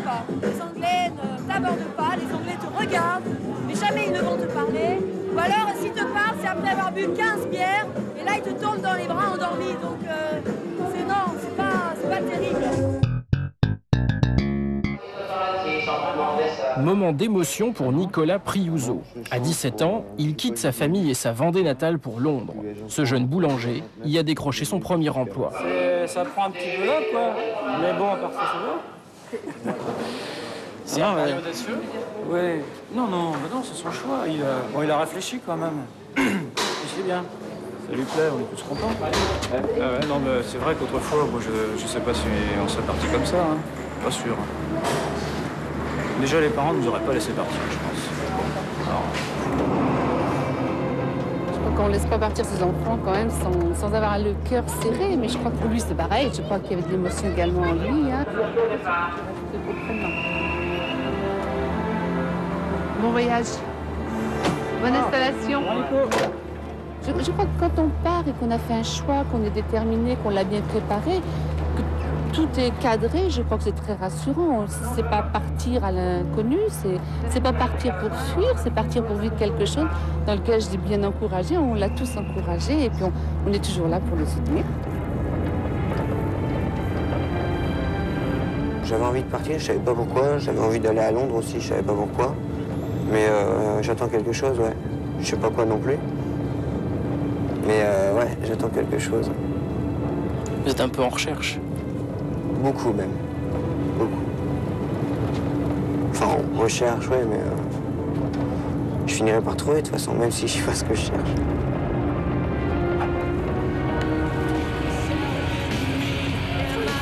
pas. Les Anglais ne t'abordent pas, les Anglais te regardent, mais jamais ils ne vont te parler. Ou alors, s'ils te parlent, c'est après avoir bu 15 bières, et là, ils te tombent dans les bras endormis. Donc, c'est pas terrible. Moment d'émotion pour Nicolas Priuso. À 17 ans, il quitte sa famille et sa Vendée natale pour Londres. Ce jeune boulanger y a décroché son premier emploi. Ça prend un petit peu là, quoi. Mais bon, à part ça, c'est bon. C'est un pari audacieux ? Oui. Non, c'est son choix. Il a réfléchi quand même. C'est bien. Ça lui plaît, on est tous contents. Non, mais c'est vrai qu'autrefois, moi, je sais pas si on serait parti comme ça. Hein. Pas sûr. Déjà, les parents ne nous auraient pas laissé partir, je pense. Alors... Je crois qu'on ne laisse pas partir ses enfants quand même sans avoir le cœur serré. Mais je crois que pour lui, c'est pareil. Je crois qu'il y avait de l'émotion également en lui. Hein. Bon voyage. Bonne installation. Je crois que quand on part et qu'on a fait un choix, qu'on est déterminé, qu'on l'a bien préparé, que tout est cadré, je crois que c'est très rassurant. C'est pas partir à l'inconnu, c'est pas partir pour fuir, c'est partir pour vivre quelque chose dans lequel je dis bien encouragé. On l'a tous encouragé et puis on est toujours là pour le soutenir. J'avais envie de partir, je savais pas pourquoi. J'avais envie d'aller à Londres aussi, je savais pas pourquoi. Mais j'attends quelque chose, ouais. Je sais pas quoi non plus. Mais ouais, j'attends quelque chose. Vous êtes un peu en recherche? Beaucoup même. Beaucoup. Enfin, on recherche, ouais, mais je finirai par trouver de toute façon, même si je sais pas ce que je cherche.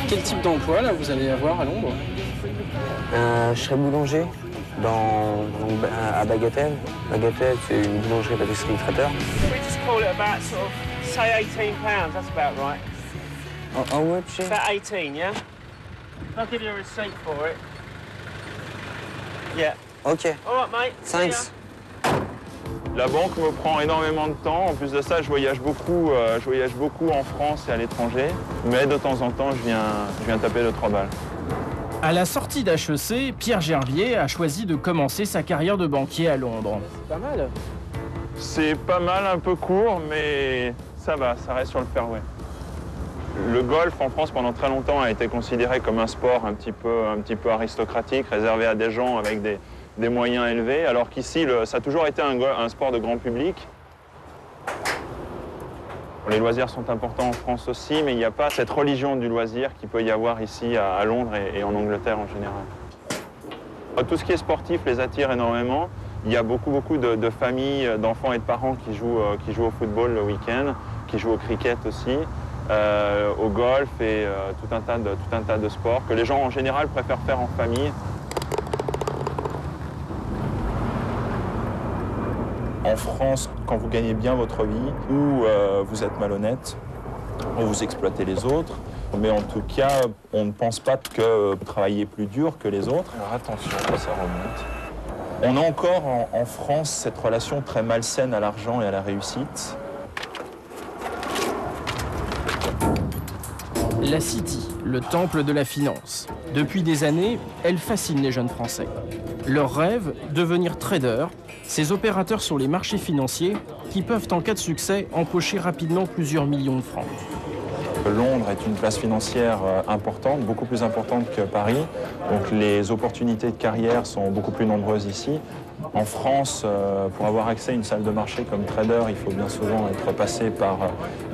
Quel type d'emploi là vous allez avoir à Londres? Je serai boulanger à Bagatelle. Bagatelle, c'est une boulangerie, pâtisserie, traiteur. We just call it about sort of, say £18, that's about right. How much? About 18, yeah? I'll give you a receipt for it. Yeah. Ok. All right, mate. Thanks. La banque me prend énormément de temps. En plus de ça, je voyage beaucoup en France et à l'étranger. Mais de temps en temps, je viens taper 2-3 balles. À la sortie d'HEC, Pierre Gervier a choisi de commencer sa carrière de banquier à Londres. C'est pas mal. C'est pas mal, un peu court, mais ça va, ça reste sur le fairway. Le golf en France pendant très longtemps a été considéré comme un sport un petit peu aristocratique, réservé à des gens avec des moyens élevés, alors qu'ici, ça a toujours été un sport de grand public. Les loisirs sont importants en France aussi, mais il n'y a pas cette religion du loisir qu'il peut y avoir ici à Londres et en Angleterre en général. Tout ce qui est sportif les attire énormément. Il y a beaucoup de familles, d'enfants et de parents qui jouent au football le week-end, qui jouent au cricket aussi, au golf et tout un tas de sports que les gens en général préfèrent faire en famille. En France, quand vous gagnez bien votre vie, ou vous êtes malhonnête, ou vous exploitez les autres, mais en tout cas, on ne pense pas que vous travaillez plus dur que les autres. Alors attention, ça remonte. On a encore en France cette relation très malsaine à l'argent et à la réussite. La City, le temple de la finance. Depuis des années, elle fascine les jeunes Français. Leur rêve, devenir trader, ces opérateurs sur les marchés financiers qui peuvent, en cas de succès, empocher rapidement plusieurs millions de francs. Londres est une place financière importante, beaucoup plus importante que Paris. Donc les opportunités de carrière sont beaucoup plus nombreuses ici. En France, pour avoir accès à une salle de marché comme trader, il faut bien souvent être passé par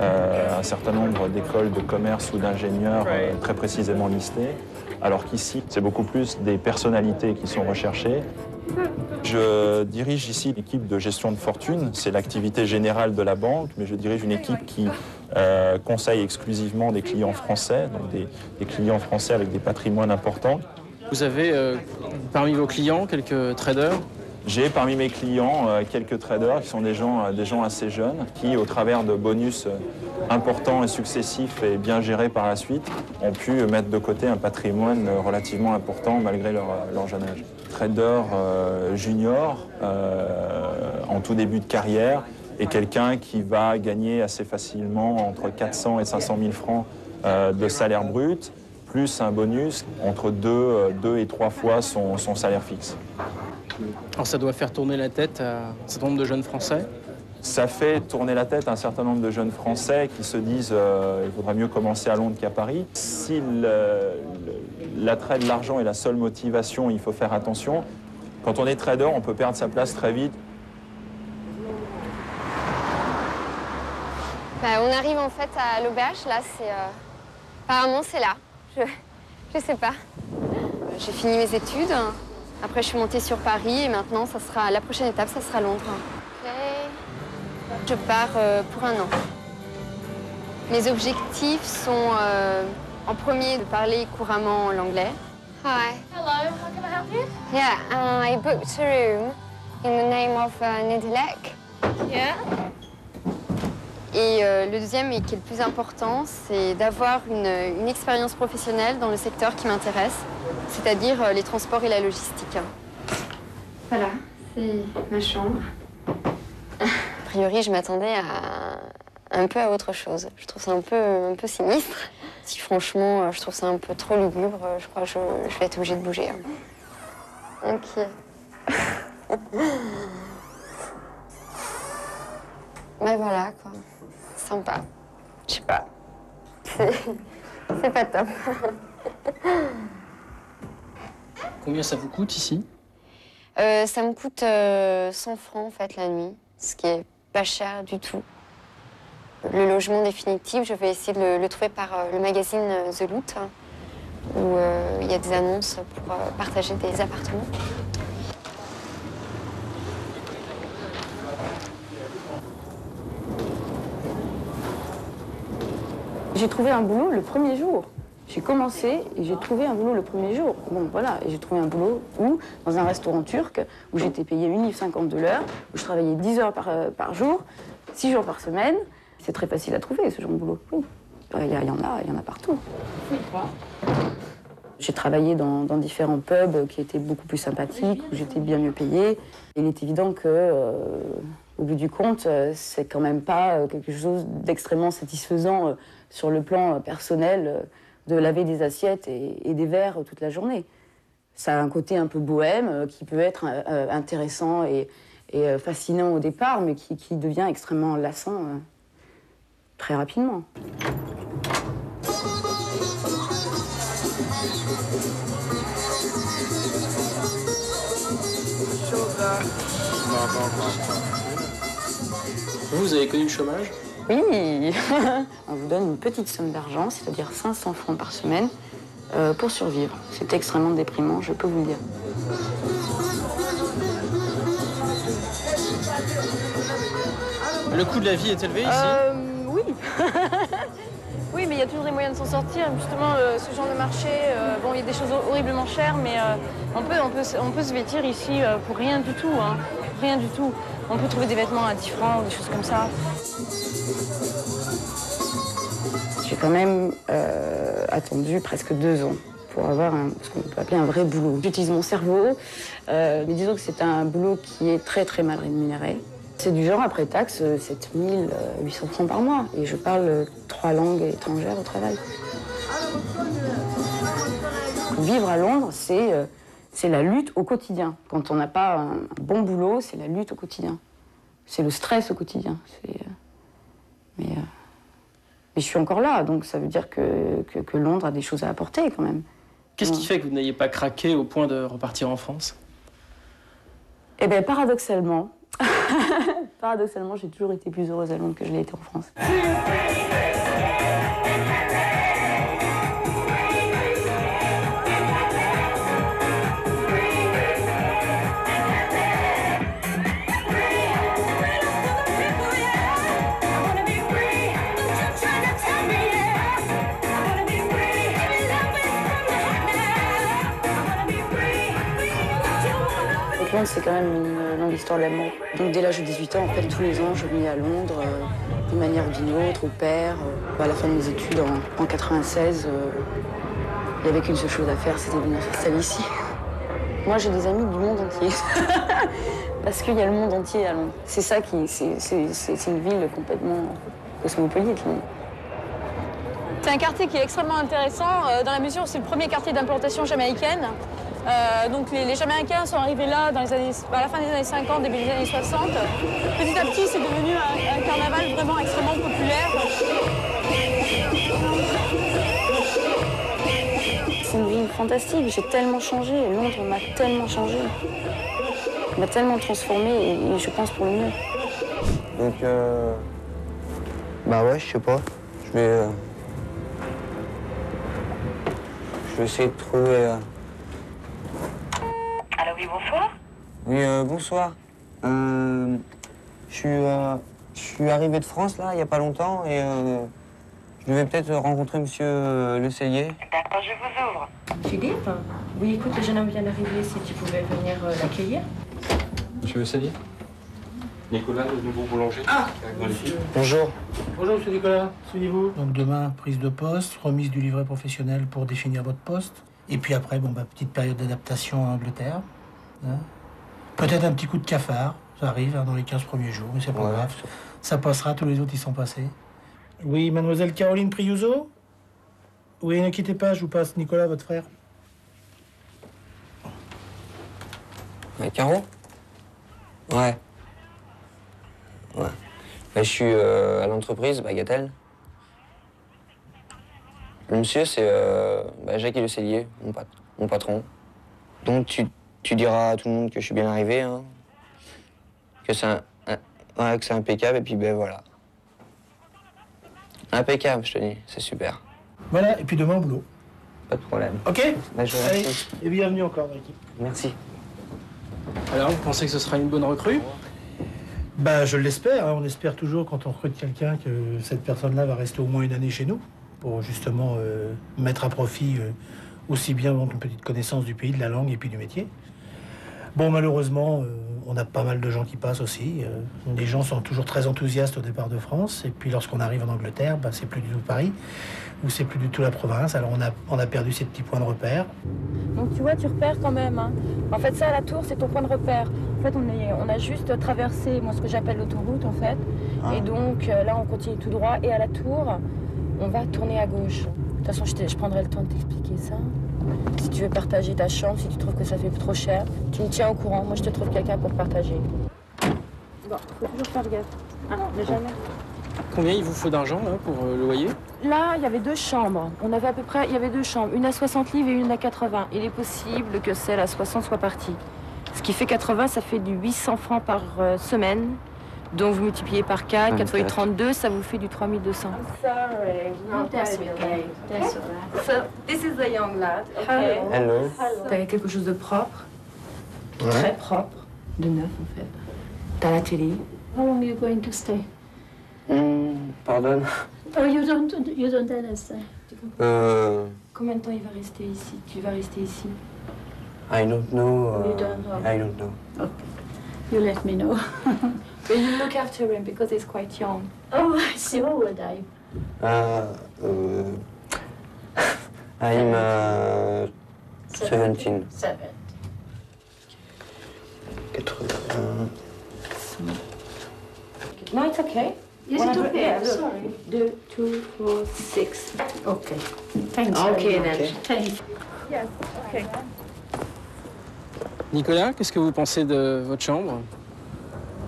un certain nombre d'écoles de commerce ou d'ingénieurs très précisément listées. Alors qu'ici, c'est beaucoup plus des personnalités qui sont recherchées. Je dirige ici l'équipe de gestion de fortune, c'est l'activité générale de la banque, mais je dirige une équipe qui conseille exclusivement des clients français, donc des clients français avec des patrimoines importants. Vous avez parmi vos clients quelques traders? J'ai parmi mes clients quelques traders qui sont des gens assez jeunes qui, au travers de bonus importants et successifs et bien gérés par la suite, ont pu mettre de côté un patrimoine relativement important malgré leur jeune âge. Trader junior en tout début de carrière est quelqu'un qui va gagner assez facilement entre 400 et 500 000 francs de salaire brut, plus un bonus entre 2 et 3 fois son salaire fixe. Alors ça doit faire tourner la tête à un certain nombre de jeunes Français. Ça fait tourner la tête à un certain nombre de jeunes Français qui se disent il faudrait mieux commencer à Londres qu'à Paris. Si l'attrait de l'argent est la seule motivation, il faut faire attention. Quand on est trader, on peut perdre sa place très vite. On arrive en fait à l'auberge, là, apparemment c'est là, je sais pas. J'ai fini mes études, après je suis montée sur Paris et maintenant la prochaine étape, ça sera Londres. Okay. Je pars pour 1 an. Mes objectifs sont en premier de parler couramment l'anglais. Hi. Hello, how can I help you? Yeah, I booked a room in the name of Nedelec. Yeah. Et le deuxième, et qui est le plus important, c'est d'avoir une expérience professionnelle dans le secteur qui m'intéresse, c'est-à-dire les transports et la logistique. Voilà, c'est ma chambre. A priori, je m'attendais un peu à autre chose. Je trouve ça un peu sinistre. Si franchement, je trouve ça un peu trop lugubre, je crois que je vais être obligée de bouger. Ok. Mais voilà, quoi. Sympa. Je sais pas. C'est pas top. Combien ça vous coûte ici? Ça me coûte 100 francs, en fait, la nuit, ce qui est pas cher du tout. Le logement définitif, je vais essayer de le trouver par le magazine The Loot, où il y a des annonces pour partager des appartements. J'ai trouvé un boulot le premier jour. J'ai commencé et j'ai trouvé un boulot le premier jour. Bon, voilà, et j'ai trouvé un boulot dans un restaurant turc, où j'étais payée 1 livre 50 de l'heure, où je travaillais 10 heures par jour, 6 jours par semaine. C'est très facile à trouver, ce genre de boulot. Oui. Il y en a partout. J'ai travaillé dans différents pubs qui étaient beaucoup plus sympathiques, où j'étais bien mieux payée. Il est évident que, au bout du compte, c'est quand même pas quelque chose d'extrêmement satisfaisant sur le plan personnel de laver des assiettes et des verres toute la journée. Ça a un côté un peu bohème qui peut être intéressant et fascinant au départ, mais qui devient extrêmement lassant très rapidement. Vous avez connu le chômage? Oui. On vous donne une petite somme d'argent, c'est-à-dire 500 francs par semaine, pour survivre. C'est extrêmement déprimant, je peux vous le dire. Le coût de la vie est élevé ici? Oui. Oui, mais il y a toujours des moyens de s'en sortir. Justement, ce genre de marché, bon, il y a des choses horriblement chères, mais on peut se vêtir ici pour rien du tout, hein. Rien du tout. On peut trouver des vêtements à 10 francs ou des choses comme ça. J'ai quand même attendu presque 2 ans pour avoir ce qu'on peut appeler un vrai boulot. J'utilise mon cerveau, mais disons que c'est un boulot qui est très très mal rémunéré. C'est du genre, après taxe, 7 800 francs par mois. Et je parle 3 langues étrangères au travail. Vivre à Londres, c'est la lutte au quotidien. Quand on n'a pas un bon boulot, c'est la lutte au quotidien. C'est le stress au quotidien. Mais je suis encore là, donc ça veut dire que Londres a des choses à apporter quand même. Qu'est-ce qui fait que vous n'ayez pas craqué au point de repartir en France? Eh bien, paradoxalement, j'ai toujours été plus heureuse à Londres que je l'ai été en France. Londres, c'est quand même une longue histoire d'amour. Donc dès l'âge de 18 ans, en fait, tous les ans, je venais à Londres, d'une manière ou d'une autre, au père. À la fin de mes études, en 96, il n'y avait qu'une seule chose à faire, c'était venir s'installer ici. Moi, j'ai des amis du monde entier. Parce qu'il y a le monde entier à Londres. C'est ça c'est une ville complètement cosmopolite, Londres. C'est un quartier qui est extrêmement intéressant dans la mesure où c'est le premier quartier d'implantation jamaïcaine. Donc les Jamaïcains sont arrivés là dans les années, à la fin des années 50, début des années 60. Petit à petit, c'est devenu un carnaval vraiment extrêmement populaire. C'est une ville fantastique, j'ai tellement changé. Londres m'a tellement changé. M'a tellement transformé et je pense pour le mieux. Donc, bah ouais, je sais pas. Je vais essayer de trouver. Allô, oui, bonsoir. Oui, bonsoir. Je suis arrivé de France là, il y a pas longtemps et je devais peut-être rencontrer Monsieur Le Cellier. D'accord, je vous ouvre. Philippe? Oui, écoute, le jeune homme vient d'arriver, si tu pouvais venir l'accueillir. Monsieur Le Cellier? Nicolas, le nouveau boulanger. Ah, Bonjour. Bonjour, monsieur Nicolas. Suivez-vous. Donc demain, prise de poste, remise du livret professionnel pour définir votre poste. Et puis après, bon, bah, petite période d'adaptation en Angleterre. Hein. Peut-être un petit coup de cafard. Ça arrive hein, dans les 15 premiers jours, mais c'est pas grave. Ça passera, tous les autres, ils sont passés. Oui, mademoiselle Caroline Priuso? Oui, ne quittez pas, je vous passe Nicolas, votre frère. Caro? Ouais. Ouais. Bah, je suis à l'entreprise Bagatelle. Le monsieur, c'est Jacques Le Cellier, mon patron. Donc tu diras à tout le monde que je suis bien arrivé, hein, que c'est que c'est impeccable, et puis ben voilà. Impeccable, je te dis, c'est super. Voilà, et puis demain au boulot. Pas de problème. Ok? Bah, je vous Allez, remercie. et bienvenue encore dans l'équipe. Merci. Alors, vous pensez que ce sera une bonne recrue? Bah, je l'espère. Hein. On espère toujours, quand on recrute quelqu'un, que cette personne-là va rester au moins une année chez nous, pour justement mettre à profit aussi bien une petite connaissance du pays, de la langue et puis du métier. Bon, malheureusement, on a pas mal de gens qui passent aussi. Les gens sont toujours très enthousiastes au départ de France. Et puis lorsqu'on arrive en Angleterre, bah, c'est plus du tout Paris, ou c'est plus du tout la province. Alors on a perdu ces petits points de repère. Donc tu vois, tu repères quand même. Hein. En fait, ça, la tour, c'est ton point de repère. En fait, on a juste traversé, moi, ce que j'appelle l'autoroute, en fait. Ah. Et donc là, on continue tout droit. Et à la tour, on va tourner à gauche. De toute façon, je prendrai le temps de t'expliquer ça. Si tu veux partager ta chambre, si tu trouves que ça fait trop cher, tu me tiens au courant. Moi, je te trouve quelqu'un pour partager. Bon, faut toujours faire gaffe. Ah, jamais. Combien il vous faut d'argent là, pour le loyer? Là, il y avait 2 chambres. On avait à peu près, il y avait 2 chambres, une à 60 livres et une à 80. Il est possible que celle à 60 soit partie. Ce qui fait 80, ça fait du 800 francs par semaine. Donc vous multipliez par 4, 4 fois 32, ça vous fait du 3200. Sorry, no, that's okay. That's all right. So, this is the young lad, okay? Hello. T'as quelque chose de propre, Ouais. très propre, de neuf en fait. T'as la télé. How long are you going to stay? Pardonne. Oh, you don't understand. Combien de temps il va rester ici? Tu vas rester ici? I don't know. You don't know. I don't know. Okay. You let me know. But you look after him because he's quite young. Oh, I see. How old are you? I'm 17. 7. 80. No, it's okay. Is it okay? Yeah, look. Sorry. 2, 2, 4, 6. Okay. Thanks. Okay, very then. much. Thanks. Yes, okay. Nicolas, qu'est-ce que vous pensez de votre chambre?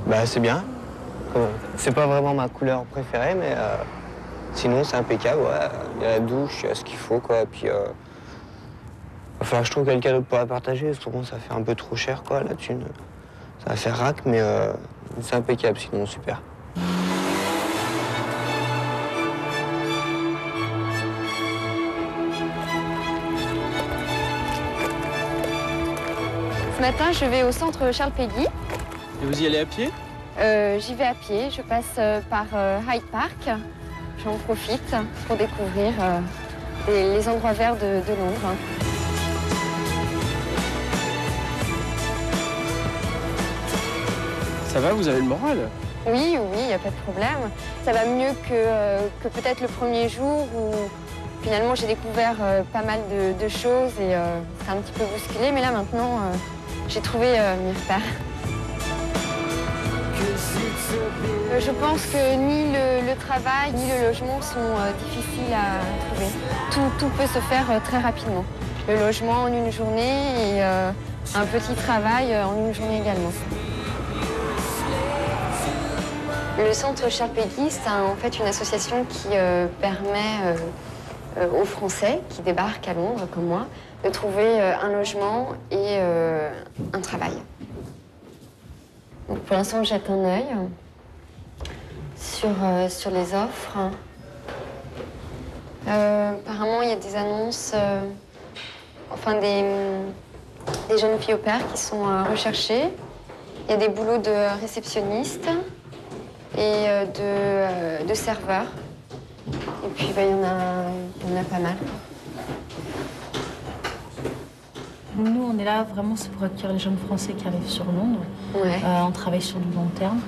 Bah c'est bien. C'est pas vraiment ma couleur préférée, mais sinon c'est impeccable. Ouais. Il y a la douche, il y a ce qu'il faut, quoi. Et puis va falloir que je trouve quelqu'un d'autre pour la partager, parce que bon, ça fait un peu trop cher, quoi, la thune. Ça va faire rack, mais c'est impeccable, sinon super. Ce matin, je vais au centre Charles Péguy. Et vous y allez à pied? J'y vais à pied, je passe par Hyde Park. J'en profite pour découvrir les endroits verts de Londres. Ça va, vous avez le moral? Oui, il n'y a pas de problème. Ça va mieux que peut-être le premier jour où finalement j'ai découvert pas mal de choses et c'est un petit peu bousculé. Mais là maintenant, j'ai trouvé mes repères. Je pense que ni le travail ni le logement sont difficiles à trouver. Tout peut se faire très rapidement. Le logement en une journée et un petit travail en une journée également. Le centre Charles Péguy, c'est en fait une association qui permet aux Français qui débarquent à Londres, comme moi, de trouver un logement et un travail. Donc pour l'instant, je jette un œil sur les offres. Apparemment, il y a des annonces, enfin des jeunes filles au pair qui sont recherchées. Il y a des boulots de réceptionniste et de serveur. Et puis, il y en a pas mal. Nous, on est là vraiment c'est pour accueillir les jeunes Français qui arrivent sur Londres. Ouais. On travaille sur du long terme.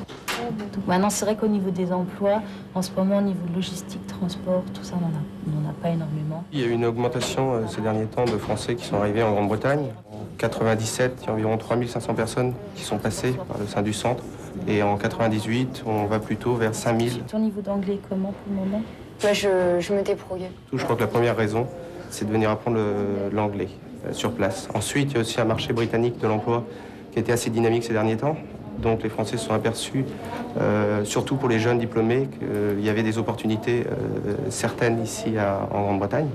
Donc maintenant, c'est vrai qu'au niveau des emplois, en ce moment, au niveau de logistique, transport, tout ça, on n'en a pas énormément. Il y a eu une augmentation ces derniers temps de Français qui sont arrivés en Grande-Bretagne. En 97, il y a environ 3500 personnes qui sont passées par le sein du centre. Et en 98, on va plutôt vers 5000. Ton niveau d'anglais, comment pour le moment? Moi, je me débrouille. Je crois que la première raison, c'est de venir apprendre l'anglais sur place. Ensuite, il y a aussi un marché britannique de l'emploi qui a été assez dynamique ces derniers temps. Donc les Français se sont aperçus, surtout pour les jeunes diplômés, qu'il y avait des opportunités certaines ici en Grande-Bretagne.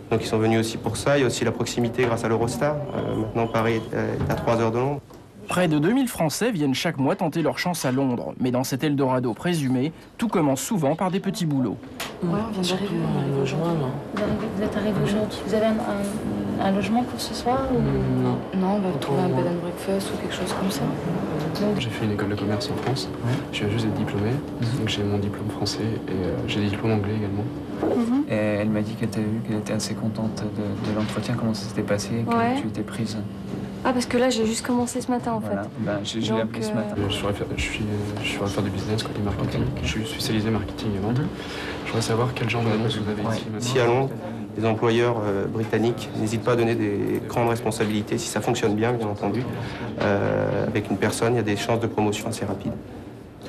Donc ils sont venus aussi pour ça. Il y a aussi la proximité grâce à l'Eurostar. Maintenant, Paris est à 3 heures de Londres. Près de 2000 Français viennent chaque mois tenter leur chance à Londres. Mais dans cet Eldorado présumé, tout commence souvent par des petits boulots. Ouais, on vient d'arriver. On arrive aujourd'hui. Vous êtes arrivé aujourd'hui. Vous avez un logement pour ce soir ou... Non, on va trouver un bed and breakfast ou quelque chose comme ça. J'ai fait une école de commerce en France. Je viens juste d'être diplômé. Donc j'ai mon diplôme français et j'ai des diplômes anglais également. Et elle m'a dit qu'elle était assez contente de l'entretien, comment ça s'était passé, que tu étais prise. Ah, parce que là, j'ai juste commencé ce matin, en fait. Ben, je l'ai appelé ce matin. Je suis faire du business, côté marketing. Je suis spécialisé marketing et vente. Je voudrais savoir quel genre d'annonce vous avez ici maintenant. Ici à Londres, les employeurs britanniques n'hésitent pas à donner des grandes responsabilités, si ça fonctionne bien entendu. Avec une personne, il y a des chances de promotion assez rapides.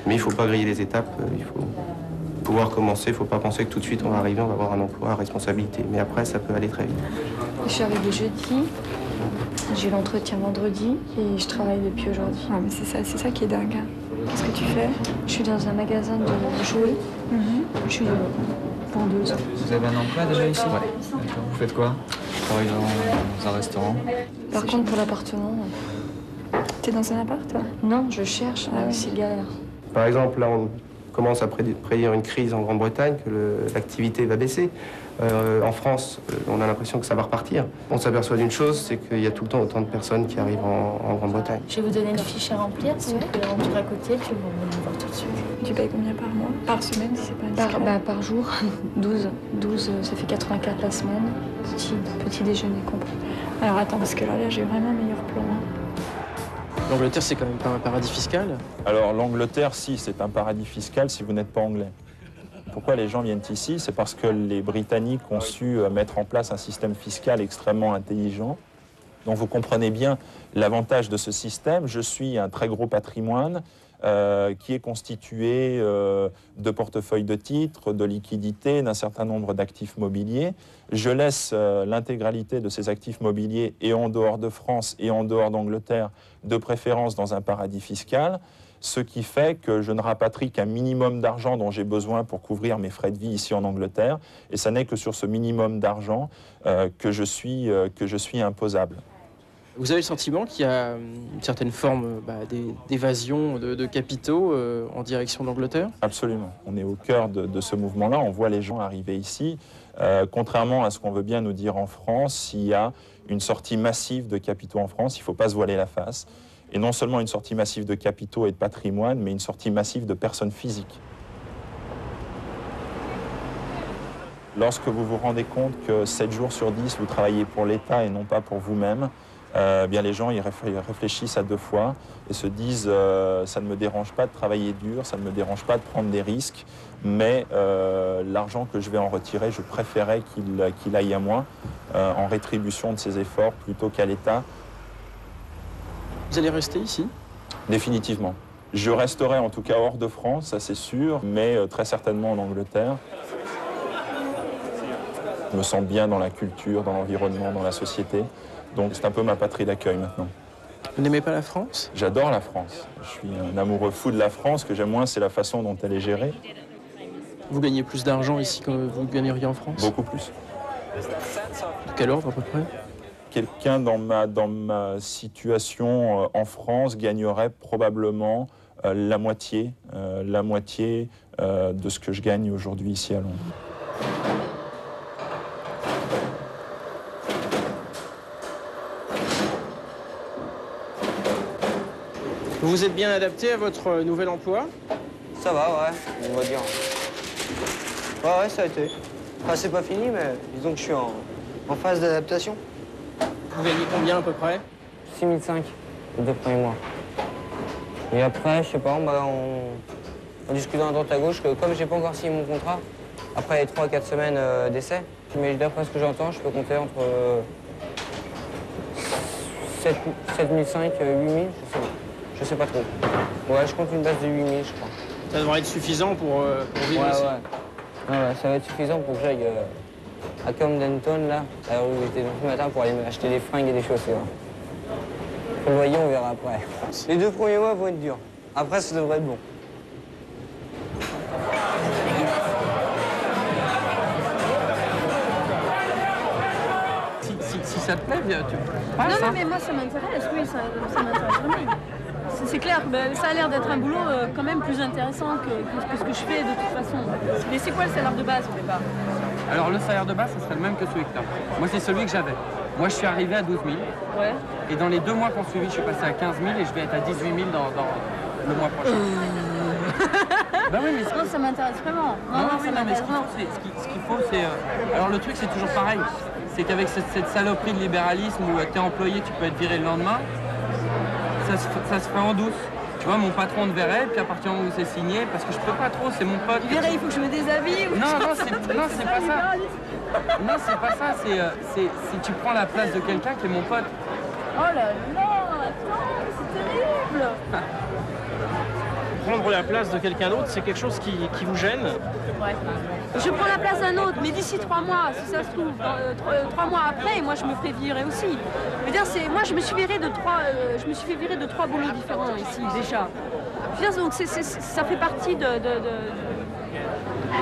Mais il ne faut pas griller les étapes, il faut pouvoir commencer, il ne faut pas penser que tout de suite on va arriver, on va avoir un emploi à responsabilité. Mais après, ça peut aller très vite. Je suis arrivée jeudi, j'ai eu l'entretien vendredi et je travaille depuis aujourd'hui. Ah, mais c'est ça qui est dingue. Qu'est-ce que tu fais? Je suis dans un magasin de jouets. Je suis vendeuse. Vous avez un emploi déjà ici? Ouais. D'accord. Vous faites quoi? Je travaille dans un restaurant. Par contre, pour l'appartement... T'es dans un appart, toi? Non, je cherche, c'est galère. Par exemple, là, on commence à prédire une crise en Grande-Bretagne, que l'activité va baisser. En France, on a l'impression que ça va repartir. On s'aperçoit d'une chose, c'est qu'il y a tout le temps autant de personnes qui arrivent en Grande-Bretagne. Je vais vous donner une fiche à remplir, si vous pouvez remplir à côté, puis vous venez me voir tout de suite. Tu payes combien par mois? Par semaine, si c'est pas indiscret? Par jour, 12, ça fait 84 la semaine, petit déjeuner compris. Alors attends, parce que là j'ai vraiment un meilleur plan. L'Angleterre, c'est quand même pas un paradis fiscal? Alors l'Angleterre, si, c'est un paradis fiscal si vous n'êtes pas anglais. Pourquoi les gens viennent ici? C'est parce que les Britanniques ont su mettre en place un système fiscal extrêmement intelligent. Donc vous comprenez bien l'avantage de ce système. Je suis un très gros patrimoine qui est constitué de portefeuilles de titres, de liquidités, d'un certain nombre d'actifs mobiliers. Je laisse l'intégralité de ces actifs mobiliers et en dehors de France et en dehors d'Angleterre, de préférence dans un paradis fiscal, ce qui fait que je ne rapatrie qu'un minimum d'argent dont j'ai besoin pour couvrir mes frais de vie ici en Angleterre, et ça n'est que sur ce minimum d'argent que je suis imposable. Vous avez le sentiment qu'il y a une certaine forme d'évasion de capitaux en direction d'Angleterre? Absolument. On est au cœur de ce mouvement-là. On voit les gens arriver ici. Contrairement à ce qu'on veut bien nous dire en France, il y a une sortie massive de capitaux en France. Il ne faut pas se voiler la face. Et non seulement une sortie massive de capitaux et de patrimoine, mais une sortie massive de personnes physiques. Lorsque vous vous rendez compte que 7 jours sur 10, vous travaillez pour l'État et non pas pour vous-même, bien les gens ils réfléchissent à 2 fois et se disent ça ne me dérange pas de travailler dur, ça ne me dérange pas de prendre des risques, mais l'argent que je vais en retirer, je préférais qu'il aille à moi en rétribution de ses efforts plutôt qu'à l'État. Vous allez rester ici? Définitivement. Je resterai en tout cas hors de France, ça c'est sûr, mais très certainement en Angleterre. Je me sens bien dans la culture, dans l'environnement, dans la société. Donc c'est un peu ma patrie d'accueil maintenant. Vous n'aimez pas la France? J'adore la France. Je suis un amoureux fou de la France. Ce que j'aime moins, c'est la façon dont elle est gérée. Vous gagnez plus d'argent ici que vous gagneriez en France? Beaucoup plus. De quel ordre à peu près? Quelqu'un dans ma situation en France gagnerait probablement la moitié de ce que je gagne aujourd'hui ici à Londres. Vous vous êtes bien adapté à votre nouvel emploi? Ça va, ouais, on va dire. Ouais, ça a été. Enfin, c'est pas fini, mais disons que je suis en phase d'adaptation. Vous gagnez combien à peu près? 6 500 les 2 premiers mois. Et après, je sais pas, on discute à droite à gauche que comme j'ai pas encore signé mon contrat, après les 3 à 4 semaines d'essai, mais d'après ce que j'entends, je peux compter entre 7 500 et 8 000, je sais pas trop. Ouais, je compte une base de 8 000, je crois. Ça devrait être suffisant pour vivre ici. Ouais, ça va être suffisant pour que j'aille à Camden Town, là, à la rue où j'étais ce matin, pour aller m'acheter des fringues et des chaussures. Vous le voyez, on verra après. Les 2 premiers mois vont être durs. Après, ça devrait être bon. Si ça te plaît, tu passes. Non, mais moi ça m'intéresse, oui, ça m'intéresse vraiment. C'est clair, ça a l'air d'être un boulot quand même plus intéressant que ce que je fais de toute façon. Mais c'est quoi le salaire de base au départ? Alors le salaire de base, ça serait le même que celui que tu as. Moi, c'est celui que j'avais. Moi, je suis arrivé à 12 000. Ouais. Et dans les 2 mois qu'on suivi, je suis passé à 15 000 et je vais être à 18 000 dans le mois prochain. Bah oui, mais non, ça m'intéresse vraiment. Mais ce qu'il faut, c'est... Alors le truc, c'est toujours pareil. C'est qu'avec cette saloperie de libéralisme où t'es employé, tu peux être viré le lendemain, ça se fait en douce. Tu vois, mon patron te verrait, puis à partir du moment où c'est signé, parce que je peux pas trop, c'est mon pote. Il verrait, il faut que je me déshabille ou Non, c'est pas ça. Non, c'est pas ça, c'est si tu prends la place de quelqu'un qui est mon pote. Oh là là, attends, c'est terrible. Prendre la place de quelqu'un d'autre, c'est quelque chose qui vous gêne? Ouais. Je prends la place d'un autre, mais d'ici 3 mois, si ça se trouve, 3 mois après, moi je me ferai virer aussi. Je veux dire, moi je me suis virée de 3 boulots différents ici déjà. Je veux dire, donc ça fait partie de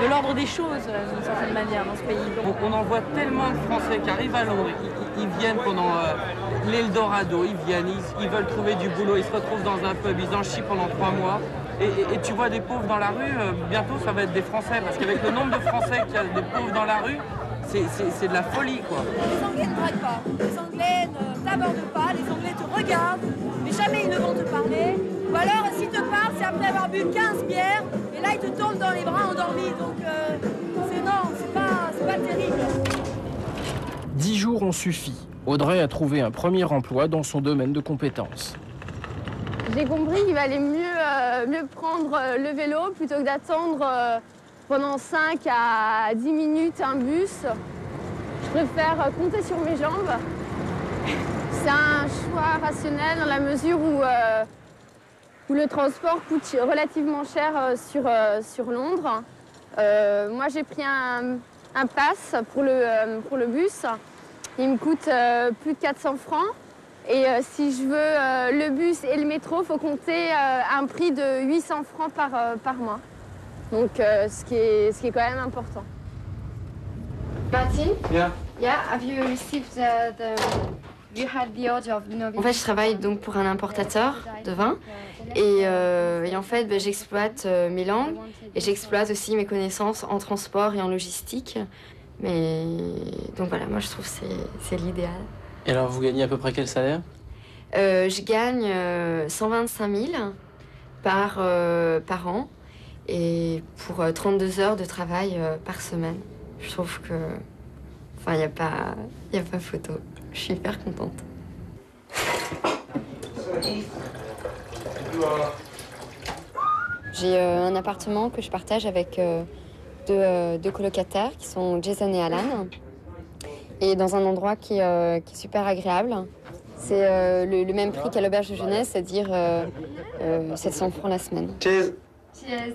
l'ordre des choses d'une certaine manière dans ce pays. Donc. On en voit tellement de Français qui arrivent à Londres, ils viennent pendant l'Eldorado, ils veulent trouver du boulot, ils se retrouvent dans un pub, ils en chient pendant 3 mois. Et tu vois des pauvres dans la rue, bientôt ça va être des Français, parce qu'avec le nombre de Français qu'il y a des pauvres dans la rue, c'est de la folie, quoi. Les Anglais ne draguent pas, les Anglais ne t'abordent pas, les Anglais te regardent, mais jamais ils ne vont te parler. Ou alors, s'ils te parlent, c'est après avoir bu 15 bières, et là ils te tombent dans les bras endormis, donc c'est pas terrible. 10 jours ont suffi. Audrey a trouvé un premier emploi dans son domaine de compétences. J'ai compris qu'il valait mieux prendre le vélo plutôt que d'attendre pendant 5 à 10 minutes un bus. Je préfère compter sur mes jambes. C'est un choix rationnel dans la mesure où le transport coûte relativement cher sur Londres. Moi, j'ai pris un pass pour le bus. Il me coûte plus de 400 francs. Et si je veux le bus et le métro, il faut compter un prix de 800 francs par mois. Donc, ce qui est quand même important. Martin? Yeah. Yeah, have you received you had the order of En fait, je travaille donc pour un importateur de vin. Et en fait, j'exploite mes langues et j'exploite aussi mes connaissances en transport et en logistique. Mais donc voilà, moi je trouve que c'est l'idéal. Et alors, vous gagnez à peu près quel salaire? Je gagne 125 000 par an et pour 32 heures de travail par semaine. Je trouve que, enfin, il n'y a pas photo. Je suis hyper contente. J'ai un appartement que je partage avec deux colocataires qui sont Jason et Alan. Et dans un endroit qui est super agréable. C'est le même prix qu'à l'auberge de jeunesse, c'est-à-dire 700 francs la semaine. Cheers. Cheers.